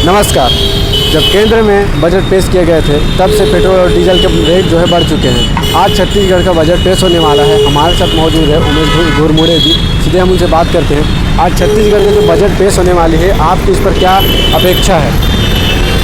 नमस्कार। जब केंद्र में बजट पेश किए गए थे तब से पेट्रोल और डीजल के रेट जो है बढ़ चुके हैं। आज छत्तीसगढ़ का बजट पेश होने वाला है। हमारे साथ मौजूद है उमेश घुरमुड़े जी। सीधे हम उनसे बात करते हैं। आज छत्तीसगढ़ के जो बजट पेश होने वाली है, आपकी इस पर क्या अपेक्षा है?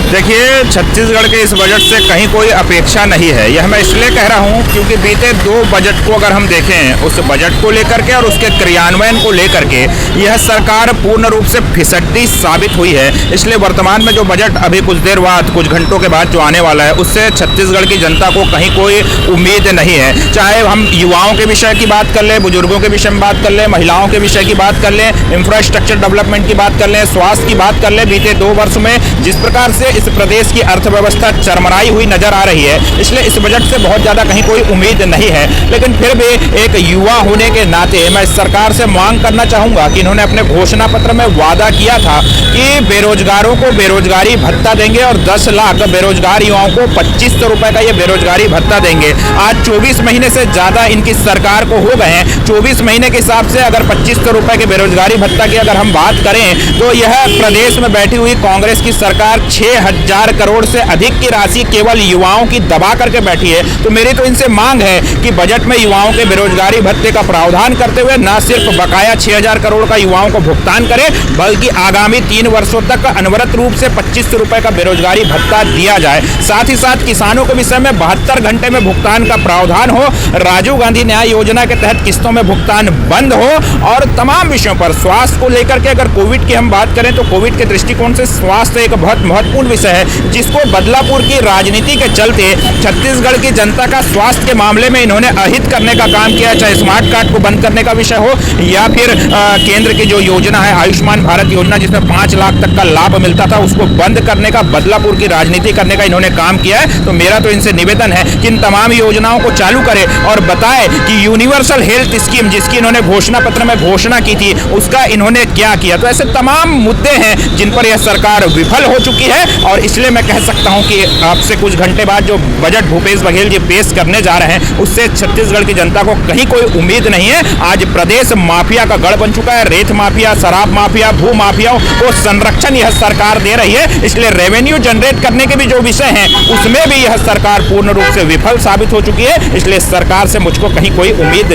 देखिए, छत्तीसगढ़ के इस बजट से कहीं कोई अपेक्षा नहीं है। यह मैं इसलिए कह रहा हूं क्योंकि बीते 2 बजट को अगर हम देखें, उस बजट को लेकर के और उसके क्रियान्वयन को लेकर के यह सरकार पूर्ण रूप से फिसड्डी साबित हुई है। इसलिए वर्तमान में जो बजट अभी कुछ देर बाद, कुछ घंटों के बाद जो आने वाला है, उससे छत्तीसगढ़ की जनता को कहीं कोई उम्मीद नहीं है। चाहे हम युवाओं के विषय की बात कर लें, बुजुर्गों के विषय में बात कर लें, महिलाओं के विषय की बात कर लें, इंफ्रास्ट्रक्चर डेवलपमेंट की बात कर लें, स्वास्थ्य की बात कर लें, बीते 2 वर्ष में जिस प्रकार से इस प्रदेश की अर्थव्यवस्था चरमराई हुई नजर आ रही है, इसलिए इस बजट से बहुत ज्यादा कहीं कोई उम्मीद नहीं है। लेकिन फिर भी एक युवा होने के नाते मैं सरकार से मांग करना चाहूंगा कि इन्होंने अपने घोषणा पत्र में वादा किया था कि बेरोजगारों को बेरोजगारी भत्ता देंगे और 10 लाख बेरोजगार युवाओं को 2500 रुपए का ये बेरोजगारी भत्ता देंगे। आज 24 महीने से ज्यादा इनकी सरकार को हो गए हैं। 24 महीने के हिसाब से अगर 2500 रुपए के बेरोजगारी भत्ता की अगर हम बात करें तो यह प्रदेश में बैठी हुई कांग्रेस की सरकार 6000 करोड़ से अधिक की राशि केवल युवाओं की दबा करके बैठी है। तो मेरी तो इनसे मांग है कि बजट में युवाओं के बेरोजगारी भत्ते का प्रावधान करते हुए न सिर्फ बकाया 6000 करोड़ का युवाओं को भुगतान करें, बल्कि आगामी 3 वर्षों तक अनवरत रूप से 2500 रुपए का बेरोजगारी भत्ता दिया जाए। साथ ही साथ किसानों के विषय में 72 घंटे में भुगतान का प्रावधान हो, राजीव गांधी न्याय योजना के तहत किस्तों में भुगतान बंद हो और तमाम विषयों पर स्वास्थ्य को लेकर के अगर कोविड की हम बात करें तो कोविड के दृष्टिकोण से स्वास्थ्य एक बहुत महत्वपूर्ण विषय है, जिसको बदलापुर की राजनीति के चलते छत्तीसगढ़ की जनता का स्वास्थ्य के मामले में इन्होंने अहित करने का काम किया। चाहे स्मार्ट कार्ड को बंद करने का विषय हो या फिर केंद्र की जो योजना है आयुष्मान भारत योजना, जिसमें 5 लाख तक का लाभ मिलता था, उसको बंद करने का, बदलापुर की राजनीति करने का इन्होंने काम किया है। तो मेरा तो इनसे निवेदन है कि इन तमाम योजनाओं को चालू करें और बताएं कि यूनिवर्सल हेल्थ स्कीम जिसकी इन्होंने घोषणा पत्र में घोषणा की थी, उसका इन्होंने क्या किया। तो ऐसे तमाम मुद्दे हैं जिन पर यह सरकार विफल हो चुकी है और इसलिए मैं कह सकता हूं कि आपसे कुछ घंटे बाद जो बजट भूपेश बघेल जी पेश करने जा रहे हैं, उससे छत्तीसगढ़ की जनता को कहीं कोई उम्मीद नहीं है। आज प्रदेश माफिया का गढ़ बन चुका है। रेत माफिया, शराब माफिया, भू माफियाओं को संरक्षण यह सरकार दे रही है। इसलिए रेवेन्यू जनरेट करने के भी जो विषय हैं, उसमें भी यह सरकार पूर्ण रूप से विफल साबित हो चुकी है। इसलिए सरकार से मुझको कहीं कोई उम्मीद